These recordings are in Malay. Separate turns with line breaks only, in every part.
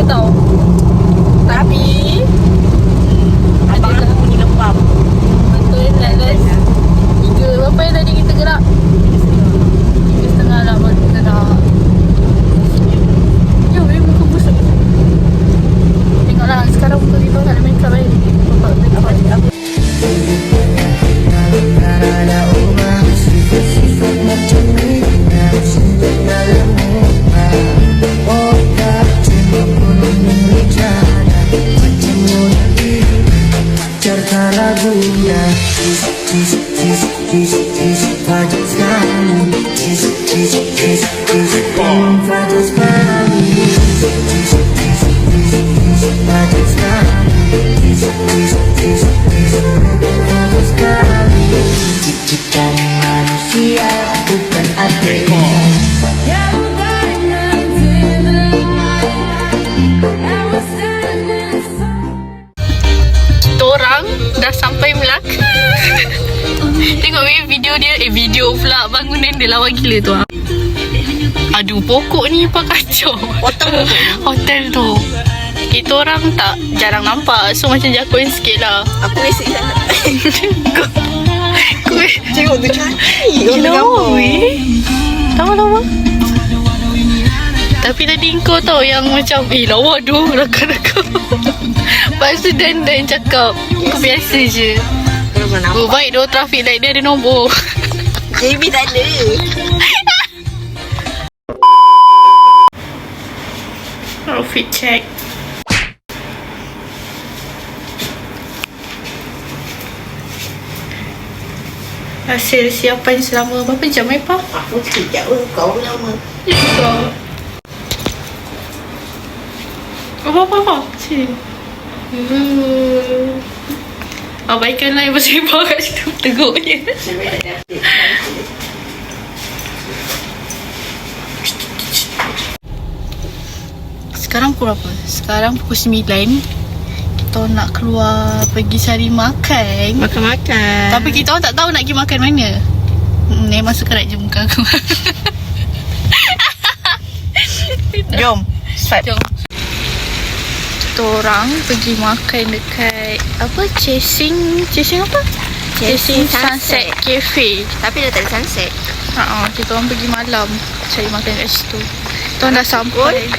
tau. Tapi
abang aku bunyi lempam.
betul let's 3 berapa yang tadi kita gerak? 3:30 lah baru kita gerak. Ya, muka busuk. Tengoklah sekarang muka kita tak ada makeup lagi. Bapak tengok apa? Dah sampai Melaka. Tengok video dia. Video pula bangunan dia lawa gila tu. Aduh, pokok ni apa kacau. Hotel tu kita orang tak jarang nampak. So macam jakun sikit lah.
Aku rasa
Kau
tengok tu cantik.
Lama-lama. Tapi tadi kau tahu yang macam lawa tu rakam-rakam. Lepas tu Dan cakap aku biasa je. Oh, baik doh traffic light dia ada nombor.
JB tak ada.
Outfit check. Hasil siapan selama berapa jam Pak?
Aku sekejap pun kau lama.
Apa? Sini. Abaikan lah yang bersibah kat situ. Teguk je. Sekarang pukul berapa? Sekarang pukul 9. Kita nak keluar pergi cari makan.
Makan-makan.
Tapi kita orang tak tahu nak pergi makan mana. Memang sekarat je muka aku.
Jom.
Jom. Kita orang pergi makan dekat apa? Chasing apa? Chasing Sunset Cafe.
Tapi dah tak ada sunset.
Kita orang pergi malam cari makan kat situ. Kita orang dah sampai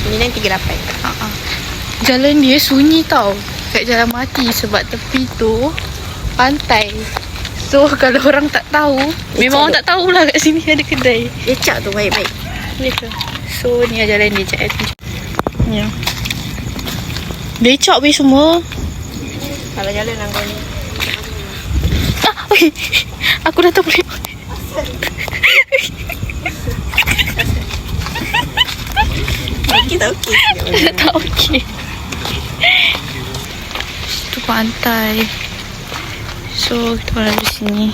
9.38.
Jalan dia sunyi tau. Kat jalan mati sebab tepi tu pantai. So kalau orang tak tahu, memang orang tak tahulah kat sini ada kedai.
Lecak tu baik-baik.
Ya ke? So ni jalan dia cak. Ya. Lecak weh semua.
Kalau jalan angkau ni.
Weh. Aku dah tak boleh.
Okey tak okey.
Tak okey. Itu pantai. So kita orang di sini.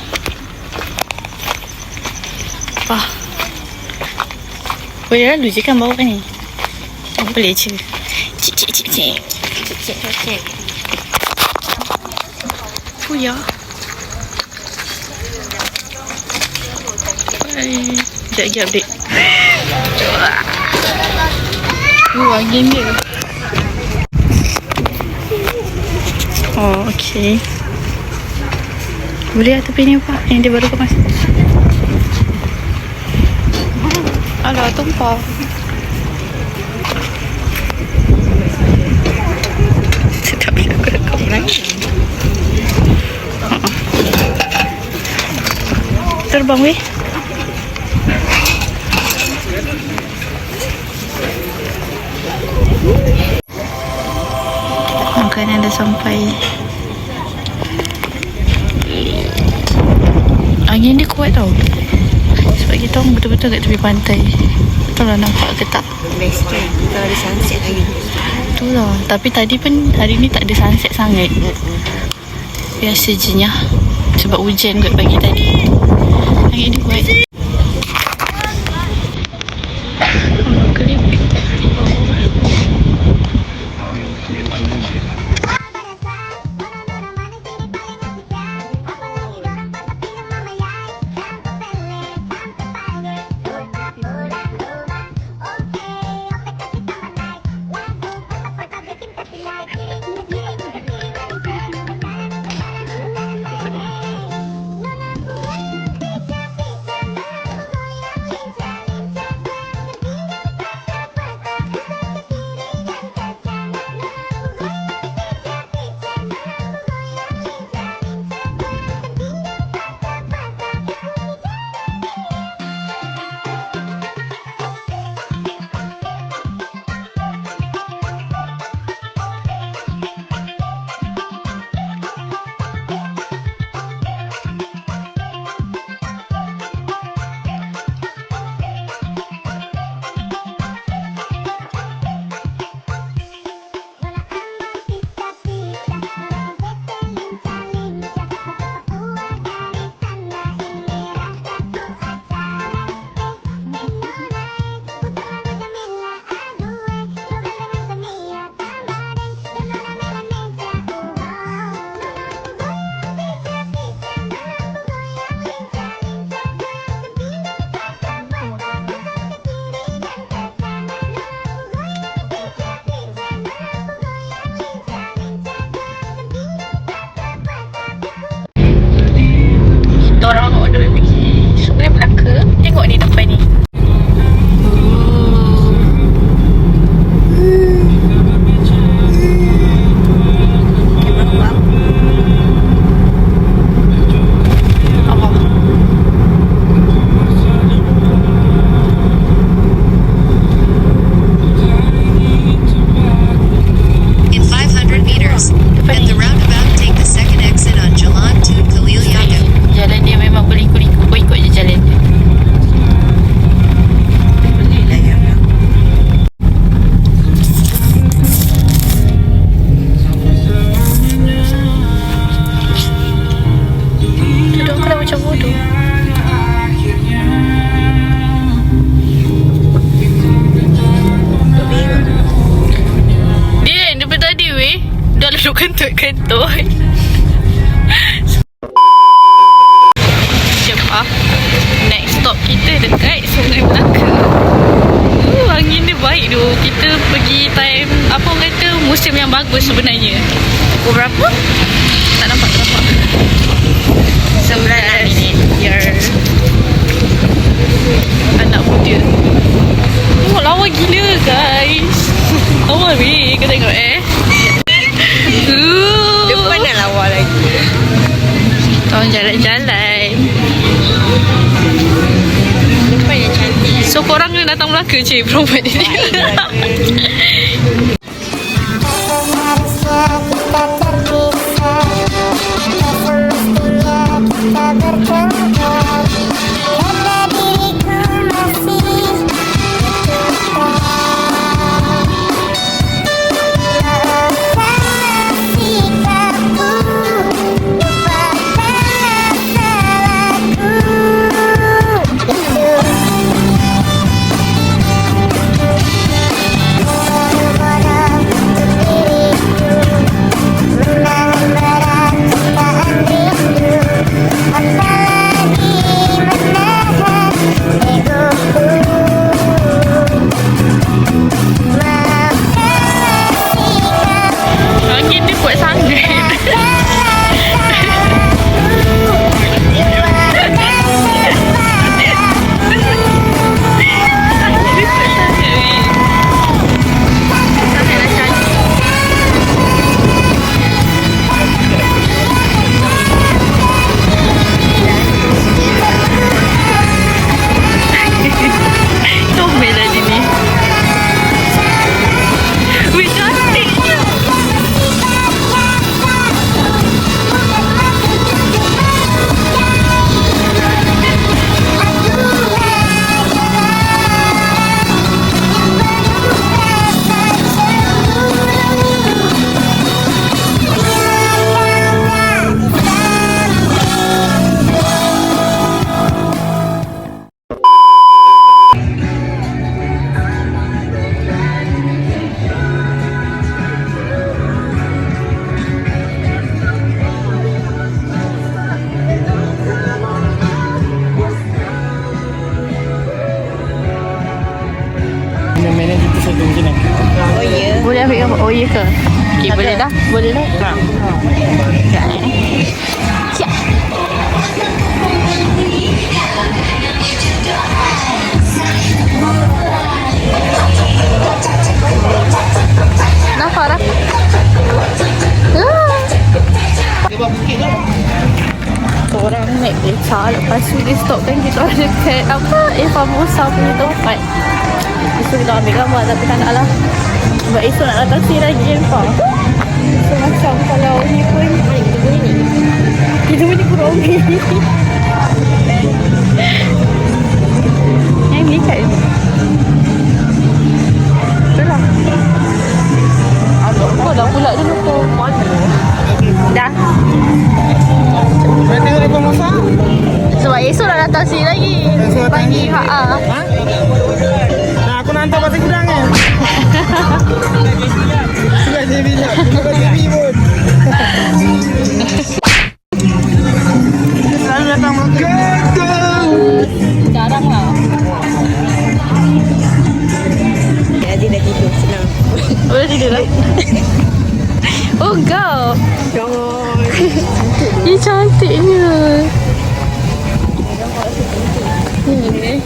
Apa? Boleh lalu je kan bawa kan ni? Oh, boleh je. Cik. Fuya. Sekejap lagi update. Angin dia. Oh, okey. Boleh lah tepi ni apa? Yang dia baru kemas. Alah, tumpah. Sedap je aku rekam lagi. Terbang weh. Makanan dah sampai. Angin dia kuat tau. Sebab kita orang betul-betul kat tepi pantai. Betul lah nampak ke tak?
Best kan. Kalau ada sunset lagi.
Betul lah. Tapi tadi pun hari ni tak ada sunset sangat. Biasa je nya. Sebab hujan kot pagi tadi. Angin dia kuat. kentut-kentut. Jom next stop kita dekat Sungai Melaka. Angin dia baik tu. Kita pergi time apa orang kata musim yang bagus sebenarnya. Pukul berapa? Tak nampak. 9 minit. Ya. Anak muda. Tengok lawa gila guys. Lawa weh. Kau tengok
Depan nak lawa lagi.
Tolong jalan-jalan.
Depan yang cantik.
So korang kena datang Melaka je promote ni. Boleh ambil gambar? Oh iya ke? Okay, boleh dah? Boleh dah? Sekejap Siap. Nampak dah? Orang naik becak, lepas tu dia stopkan kita orang dekat apa? Famosa punya tempat. Lepas tu kita ambil gambar tapi tak nak lah. Sebab esok nak datang sini lagi nampak. So macam kalau ni pun kita boleh kurang ni. Yang ni kat ni. Betul lah. Kau dah pula dulu kau. Dah.
Nak tengok depan masak?
Sebab esok nak datang sini lagi. Pagi. Ha.
Nah, aku nak hantar pasal gudang kan? Sudah JB lah. Sudah JB pun. Kita selalu datang Melaka.
Jarang lah.
Jadi dah tidur senang.
Boleh tidur lah. Oh kau.
Jangan.
Dia cantiknya. Ni.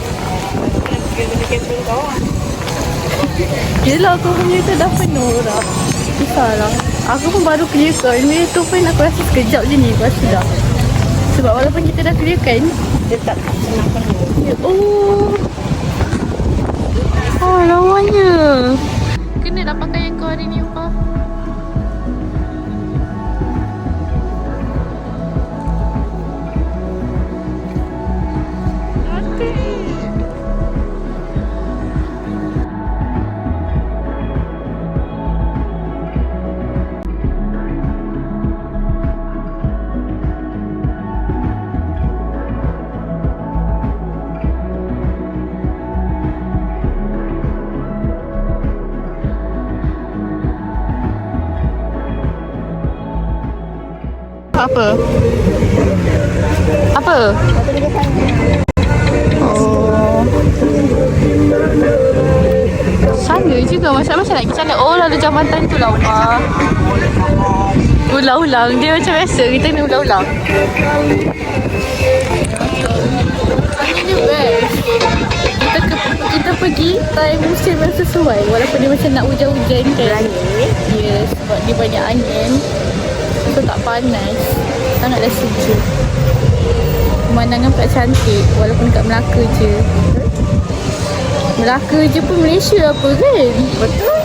Yelah aku punya tu dah penuh dah. Kisahlah. Aku pun baru clearkan. Ni tu pun aku rasa sekejap je ni. Lepas tu dah. Sebab walaupun kita dah clearkan,
Tetap senang penuh.
oh. Oh lawanya. Kena dah pakai yang kau hari ni apa? Apa? Apa? Oh. Sana juga macam-macam nak pergi sana. Oh, lalu jambatan tu lah, Umar. Ulang-ulang. Dia macam biasa. Kita ni ulang-ulang. Ini best. Kita pergi time musim yang sesuai. Walaupun dia macam nak hujan-hujan kan. Ya, sebab dia banyak angin. So tak panas. Sangatlah sejuk. Pemandangan pula cantik. Walaupun kat Melaka je. Melaka je pun Malaysia apa kan? Betul.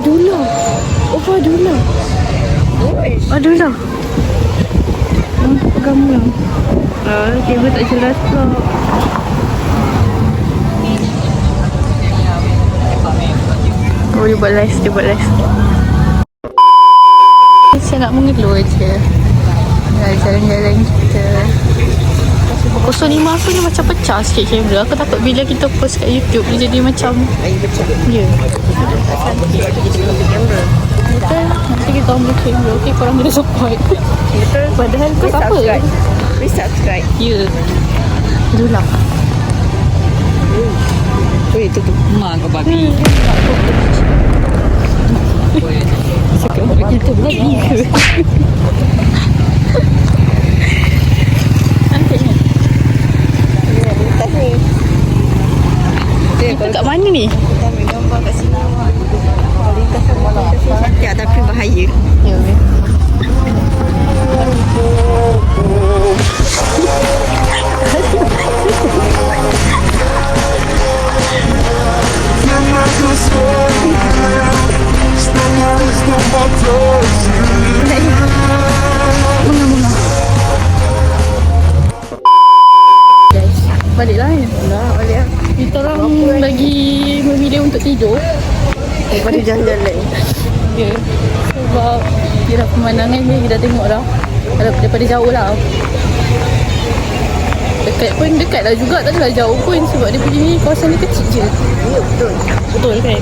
Adulah. Oh, adulah. Adulah. Pegang lah. Kabel tak jelas pula. Oh, dia buat live. Saya nak mengeluh je. Jalan-jalan kita. 05 aku ni macam pecah sikit kamera. Aku takut bila kita post kat YouTube dia jadi macam ya. Betul. Nanti kita ambil kamera. Okay, korang boleh support.
Betul.
Padahal kau tak apa.
Please subscribe.
Ya. Itulah.
Itu tu.
Mak kau babi.
Cakap kita babi ke? Cantiknya.
Ya, lintas ni.
Kita kat mana ni?
Kita ambil gambar kat sini. Lintas ni cantik tapi bahaya.
Ya. Baliklah kan?
Balik lah.
Kita orang lagi memilih untuk tidur.
Daripada jalan-jalan.
Ya. Sebab dia dah pemandangan ni kita dah tengok dah. Daripada jauh lah. Dekat lah juga, tak adalah jauh pun. Sebab dia pergi ni kawasan ni kecil je.
Ya, betul.
Betul kan?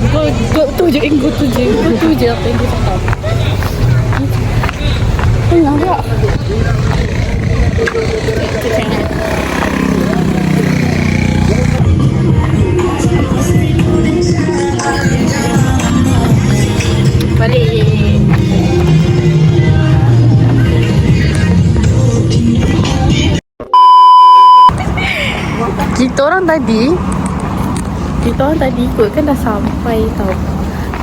Kau tu je angle tu je. Kau tu je apa yang dia cakap. Tengah tak? Balik. Kita orang tadi ikut kan dah sampai tau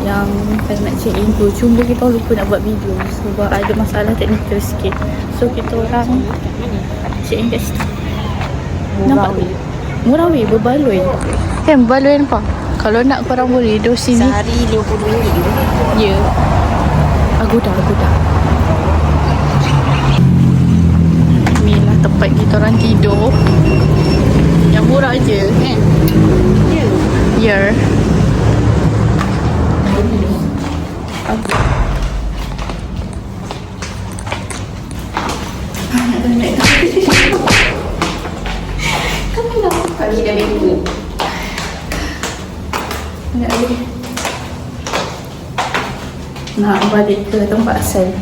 yang kita nak check in tu. Cuma kita orang lupa nak buat video sebab ada masalah teknikal sikit. So kita orang check in kat situ. Nampak tu? Murah weh, berbaloi. Kan berbaloi nampak? Kalau nak korang boleh duduk sini.
Sehari RM50 gitu.
Ya. Agoda. Ni lah tempat kita orang tidur. Yang murah je kan?
Ya.
Ya.
Kamu dah buka ni dah minggu.
Nak balik ke tempat asal.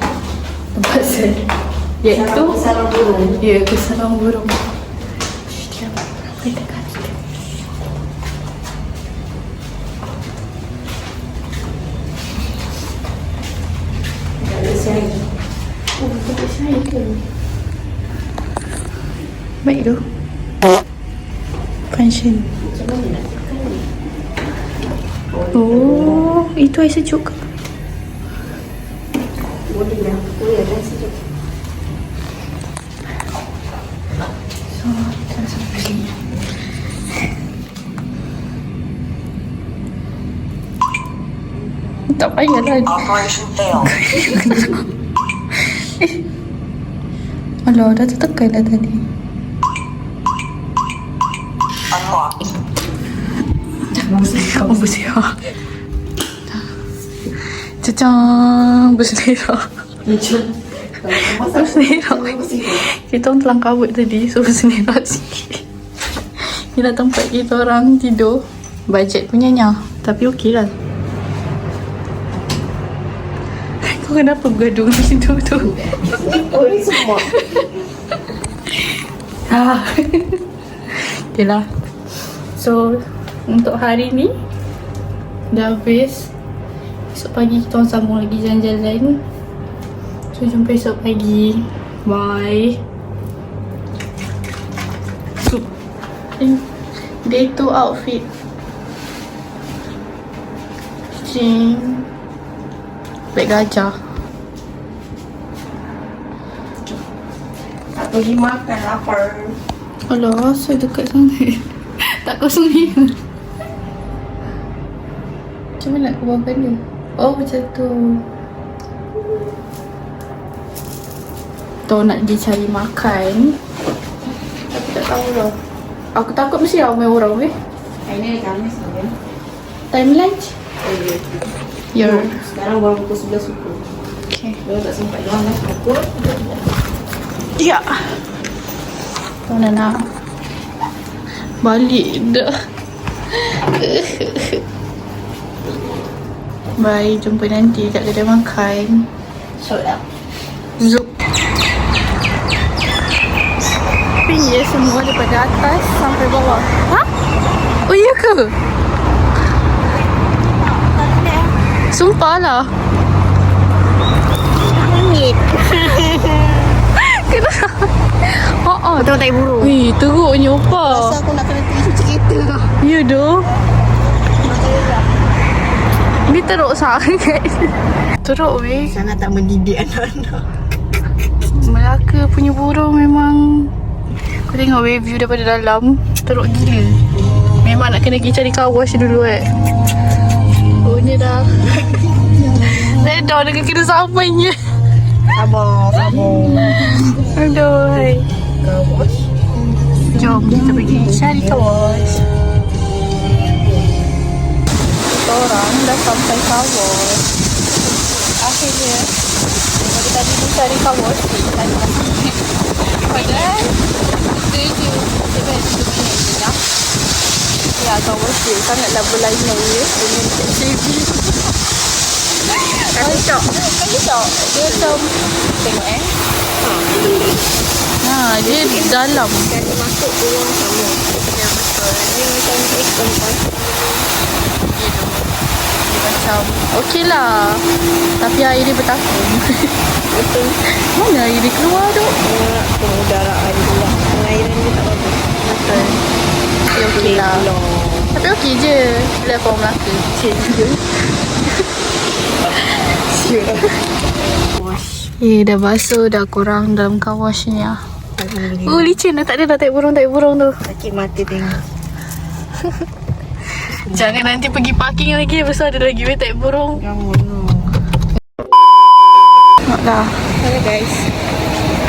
Iaitu
Sarang burung.
ya, ke sarang burung. Diam. Sampai dekat kita. Tempat saya ke? Baik tu. Pension. Oh, itu air sejuk ke?
Boleh dah sejuk.
So, kita sampai sini. Tak payahlah.
Operation failed.
Alah, dah tertekan dah tadi.
Unlocked.
Kau bersiar. Cacang berselera. Berselera. Kita orang telang kabut tadi, so berselera sikit. Inilah tempat kita orang tidur. Bajet punyanya, tapi okey lah. Kau kenapa bergaduh dengan pintu tu?
Oh, ni semua.
Okay lah. So, untuk hari ni dah habis. Esok pagi kita orang sambung lagi jalan-jalan. So, jumpa esok pagi. Bye. So, day 2 outfit. Cing. Beg gajah.
Tak pergi makan, lapar.
Alah, saya dekat sangat. Tak kosong dia. Macam mana nak keluarkan dia? Oh, macam tu. Tahu nak pergi cari makan. Tapi tak tahu lah. Aku takut mesti ramai orang weh.
Hari ni Khamis kan?
Time lunch? Ya.
Sekarang baru pukul 11 suku.
Okay.
Dia tak sempat jalan lah. Pukul.
Ya. Mana nak balik dah. Bye, jumpa nanti kat kedai makan.
Short up.
Zup. Pinggir semua daripada atas sampai bawah. Ha? Oh iya ke? Sumpah lah.
Langit.
Kenapa? Oh,
Betul tak burung?
wih, teruknya opa.
Rasa aku nak kena pergi cuci kereta lah.
Ya doh. Ni teruk sangat. Teruk weh.
Sangat tak mendidik anak-anak.
Melaka punya burung memang. Aku tengok weh view daripada dalam. Teruk gila. Memang nak kena pergi cari car wash dulu Oh ni dah. Redor dengan kena samanya.
Sabar.
Aduh hai. Jom kita pergi cari car wash. Kita orang dah sampai car wash. Akhirnya daripada tadi pun cari car wash padahal kita je sebenarnya ya car wash dia sangatlah berlainan ya dengan KCB. Kacau dia macam tengok dia dalam
Kali masuk keluar sama.
ya betul
Dia macam ikon pas.
dia macam okey lah tapi air dia bertakung.
Betul.
Mana air dia keluar tu?
Nak pengudaraan pula. Pengairan dia tak bagus.
Betul tapi okey lah tapi okey je bila kau Melaka
Cik je. Siap. Wash.
dah basuh dah korang dalam car wash ni lah.
Alhamdulillah.
Oh licin dah tak ada tak burung tu.
Sakit mata tengok.
Jangan nanti pergi parking lagi lepas tu ada lagi tak burung.
Jangan.
Tengok dah.
Hello guys.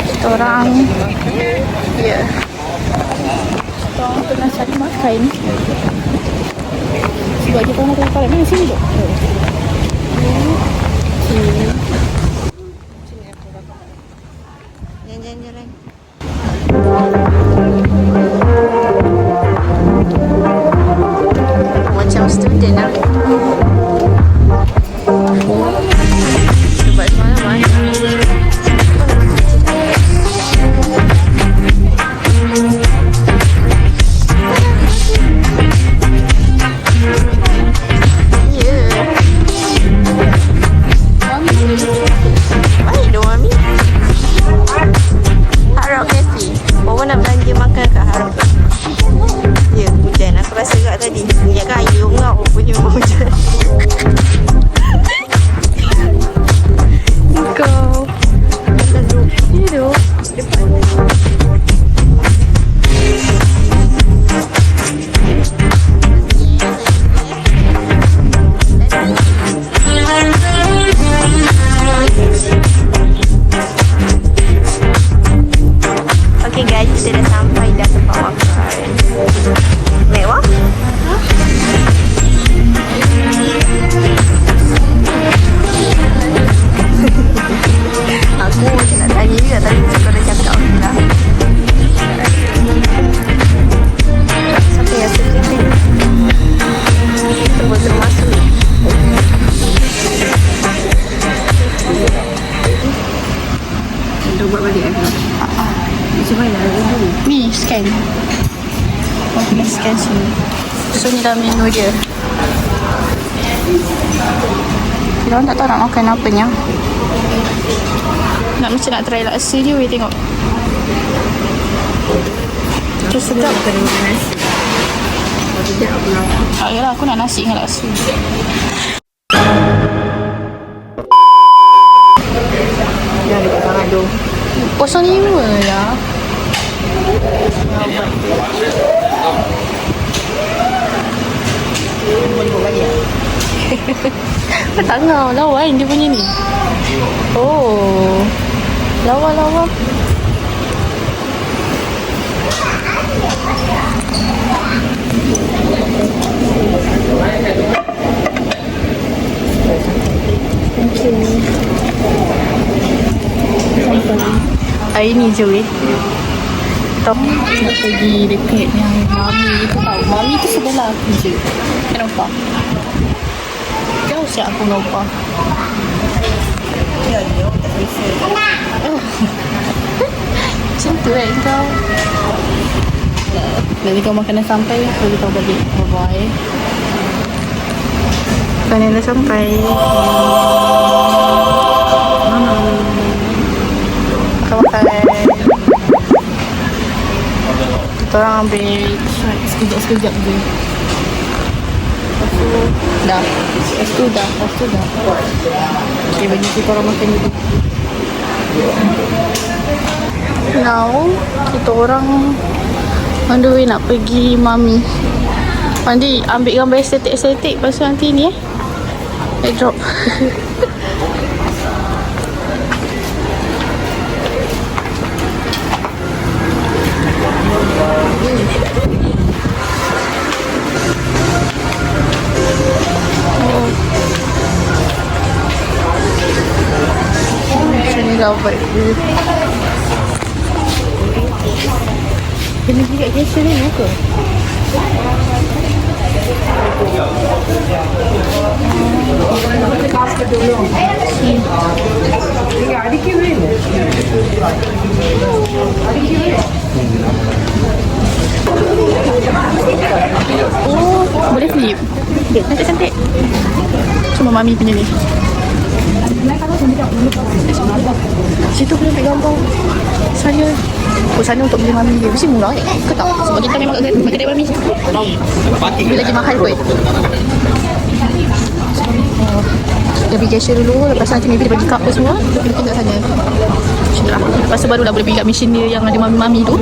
Kita orang ya. Kita orang tengah cari makan. Sebab kita orang tengah pakai mana sini tu?
Jalan-jalan.
Macam student lah. Sebab semalam
Baik dong Mami. Hard Rock Cafe. Bawa nak
scan. Oh, kena scan sini. So, ni dah menu dia. Kita orang tak tahu nak makan apa ni. Nak macam nak try laksa je, weh tengok. Tu sedap. Yalah, aku nak nasi dengan laksa.
Dah dekat tangan tu.
05 lah. Tengah lawan dia punya ni. Oh. Lawa. Thank you. Hari ni je weh. Top nak pergi dekat yang mami tu tau. Mami tu sebelah aku je. Kau nampak? Jauh siap aku nampak.
Ya, dia tak selesa.
Macam tu kan kau. Nanti kau makanan sampai, aku kau balik. Bye-bye. Makanan dah sampai. Makan. Kita orang ambil sekejap je. Lepas tu dah. Okay, bagi kita orang makan dulu. Now, kita orang on the way nak pergi mami. Nanti ambil gambar estetik. Lepas tu nanti ni drop. Macam ni dah buat dia. Kena pergi kat cashier ni ke? Oh, boleh flip. Cantik. Cuma mami punya ni. Situ boleh ambil gambar saya. Sana untuk beli mami dia. Mesti murah ke tak? Sebab kita memang kat kedai mami. Dia lagi mahal kot. Dia pergi cashier dulu. Lepas tu nanti maybe dia bagi cup apa semua. Dia pergi kat sana. Macam tu lah. Lepas tu barulah boleh pergi kat mesin dia yang ada mami-mami tu.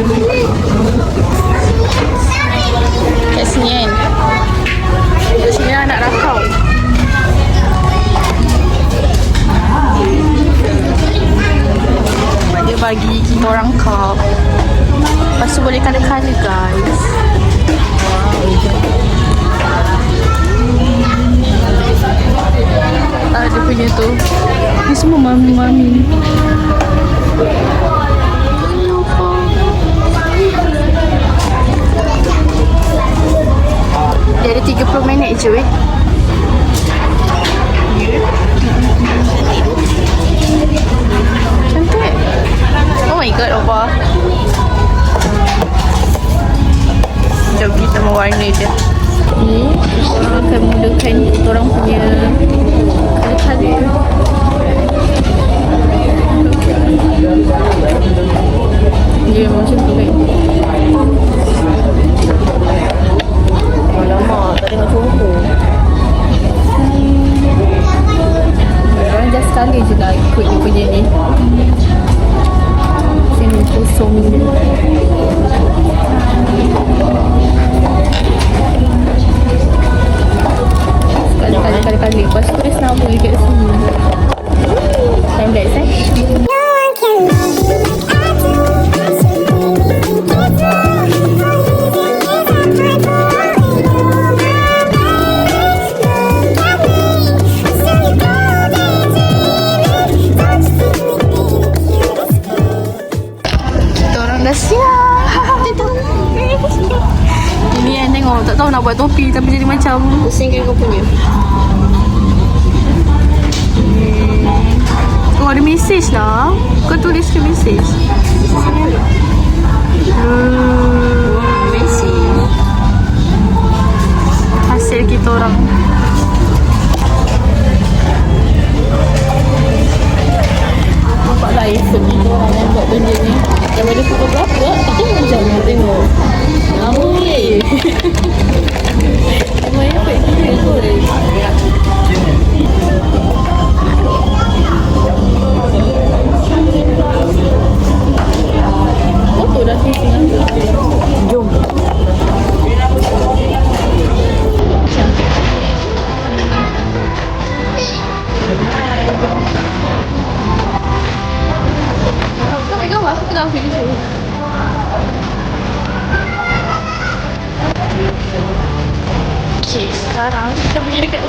Kat sini kan. Kat sini lah nak rakau. Dia bagi kita orang cup. Lepas tu boleh colour-colour guys. Dia punya tu. Ni semua mami-mami. Dia ada 30 minit je weh. Cantik. Oh my god, Opa. Jom kita mewarna dia. Ni orang akan mulakan orang punya colour-colour. Dia macam tu kan.
Alamak, tak tengok suhu.
Orang just sekali je lah ikut dia punya ni. Sini kosong dia. Kali-kali. Lepas tu dia sama dekat sini. Time lapse dah siap. Ini yang tengok, tak tahu nak buat topi tapi jadi macam
Pusingkan kau punya.
Oh, ada mesej lah. Kau tulis ke mesej? kita orang. Nampak lah effort kita orang yang buat benda ni. Daripada pukul berapa? Kita macam nak tengok. Lama ni. Memang effort gila kot. Foto dah sini. Jom. Kau pegang apa? Aku pegang video tu. Okay, sekarang kita pergi dekat.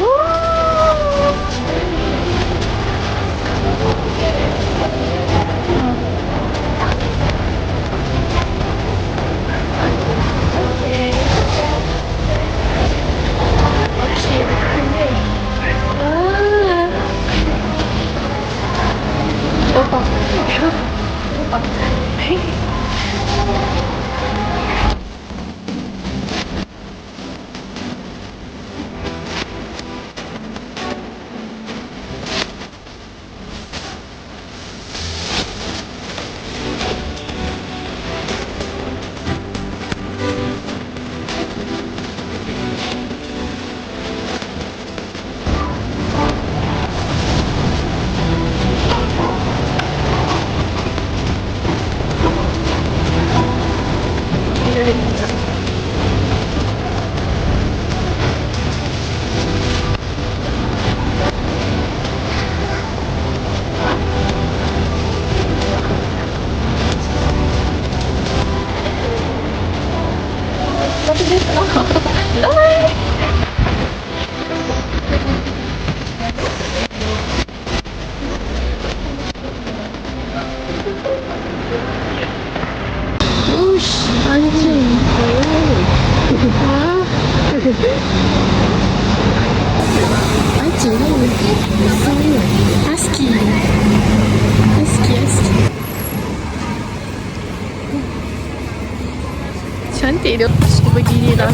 Cantik dia. So beginilah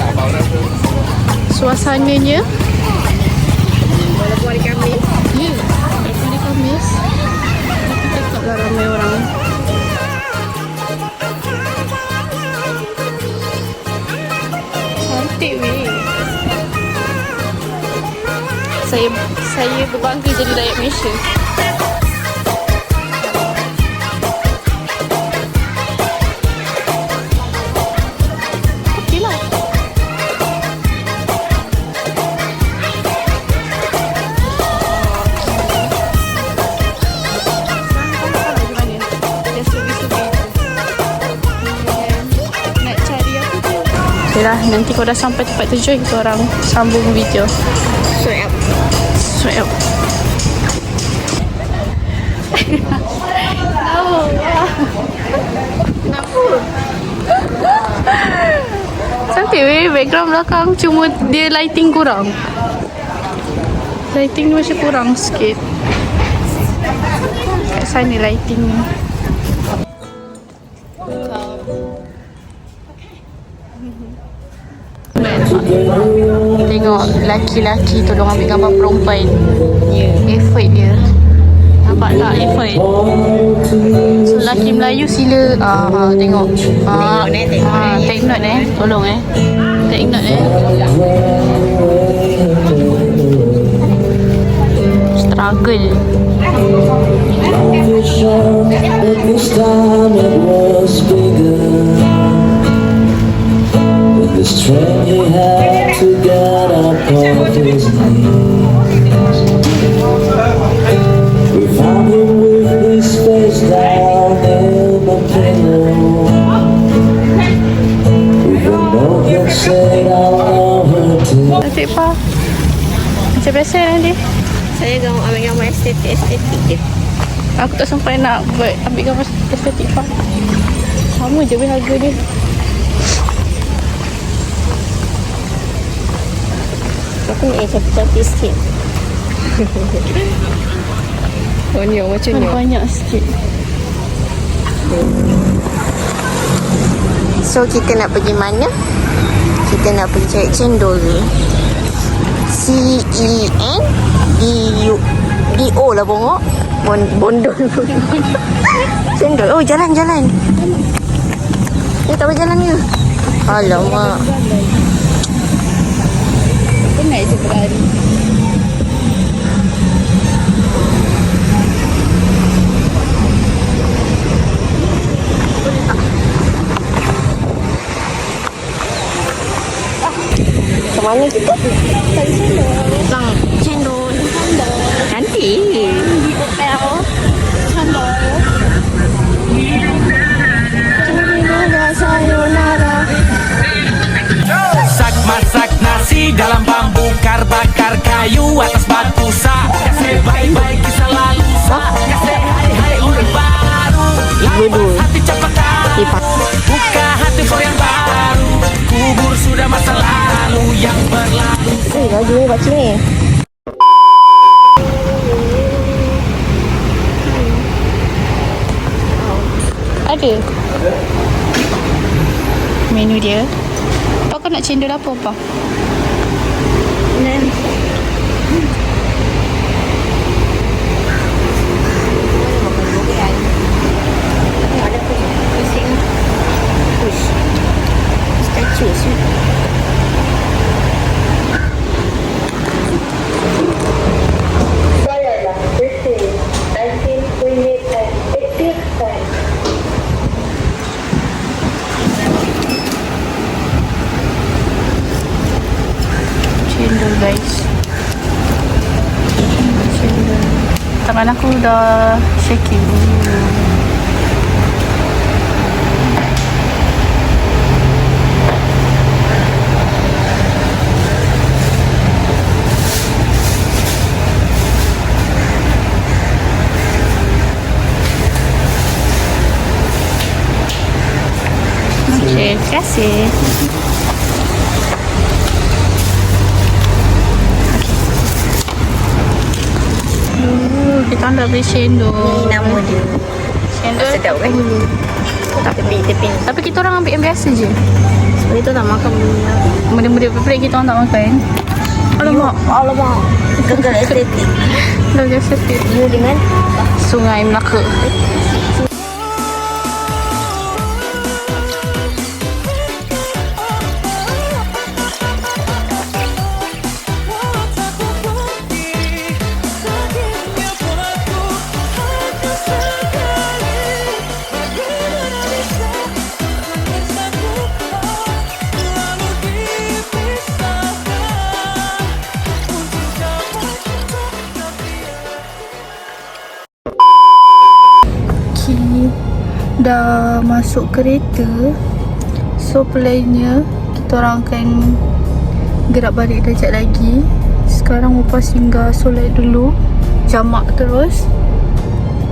suasananya.
Walaupun hari Khamis.
Ya, hari Khamis. Tapi tetaplah ramai orang. Cantik weh. Saya berbangga jadi rakyat Malaysia. Lah, nanti kalau dah sampai tempat tujuan kita orang sambung video.
Swipe up.
Swipe up.
Kenapa?
Cantik weh, background belakang cuma dia lighting kurang. Lighting dia macam kurang sikit. Kat sana lighting ni. Tengok laki-laki tolong ambil gambar perempuan. Effort dia. Nampak tak effort? So laki Melayu sila tengok. Take note tolong take note struggle.
This time it was bigger. With the strength he had to get up off his knees. We found him with his face down in the pillow. Even though he said I love her too.
Cantik pa. Macam biasa nanti.
Saya ambil gambar estetik je.
Aku tak sampai nak ambil gambar estetik pa. Sama je weh harga dia.
Aku nak yang cantik-cantik sikit. Oh ni macam ni.
Banyak sikit.
So kita nak pergi mana? Kita nak pergi cari cendol ni. C-E-N-D-O lah bongok. Bondol. Cendol. Oh, jalan. Dia tak berjalan ke? Alamak.
Penat je berlari.
Ke mana kita? Lang cendol. Cantik. Di hotel. Cendol. Sayonara.
Masak nasi dalam bambu, bakar kayu atas batu sa. Kasih baik-baik kisah lalu sa. Kasih hai-hai orang baru. Lapas hati cepat tahu. Buka hati kau yang baru. Kubur sudah masa lalu yang berlalu.
Laju ni baca ni.
Ada. Menu dia. Kau nak cendol apa?
Ada pusing. Statue sweet.
Cendol guys. Cendol. Tangan aku dah shaking. Okay, terima kasih. Kita nak beli cendol.
Ni nama dia.
Cendol
Sedap kan? Tepi.
Tapi kita orang ambil yang biasa je.
Sebab itu tak makan
Benda-benda pelik kita orang tak makan.
Alamak. Gagal estetik.
Dah biasa sikit.
You dengan
Sungai Melaka. Dah masuk kereta. So plannya kita orang akan gerak balik kejap lagi. Sekarang Upah singgah solat dulu, jamak terus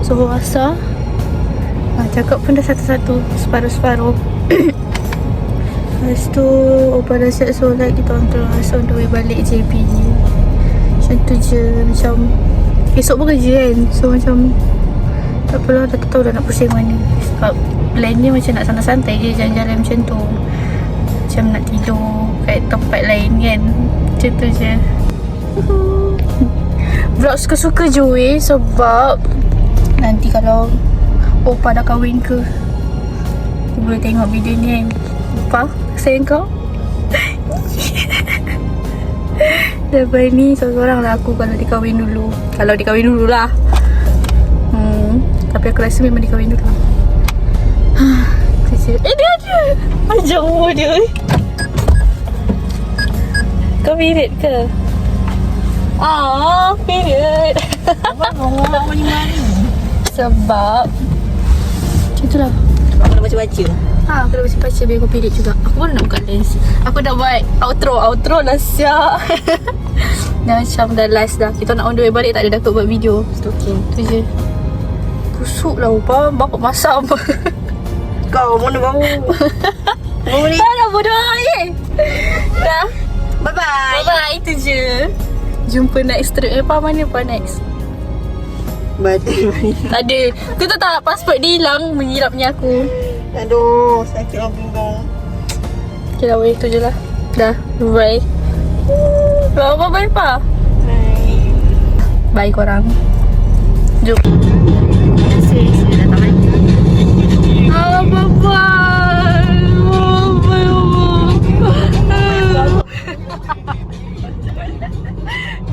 Zuhur asar. Cakap pun dah satu-satu, separuh-separuh. Lepas tu Upah dah siap solat, kita orang terus on the way balik JB ni. Macam tu je. Macam esok pun kerja kan. So macam tak apalah, dah tahu dah nak pusing mana. Sebab plan ni macam nak santai-santai je, jalan-jalan macam tu. Macam nak tidur kat tempat lain kan. Macam tu je. Vlog suka-suka je weh. Sebab nanti kalau Opah dah kahwin ke, dia boleh tengok video ni kan. Opah, sayang kau. Lepas ni seorang lah aku kalau dikahwin dulu. Kalau dikahwin dulu lah. Tapi aku rasa memang dikahwin dulu. Dia ada. Macam umur dia. Kau pirit ke? Pirit. Sebab macam tu lah.
Aku nak baca-baca.
Aku dah baca-baca biar aku pirit juga. Aku baru nak buka lens. Aku dah buat outro dah siap. Dah macam dah last dah. Kita nak on the way balik, tak ada dapat buat video.
Stalking.
Tu je. Busuk lah Upah. Bapak masak apa?
Kau mana bau? Bau ni.
Dah lah bodoh je. Dah.
Bye-bye.
Bye-bye. Itu je. Jumpa next trip. Apa mana apa next?
Batin.
Tak ada. Kau tahu tak pasport dia hilang menyirapnya aku.
Aduh, sakit lah pinggang.
Okay lah weh, tu je lah. Dah. Bye. Bye pa. Bye korang. Jom. Terima kasih sudah datang lagi. Bye.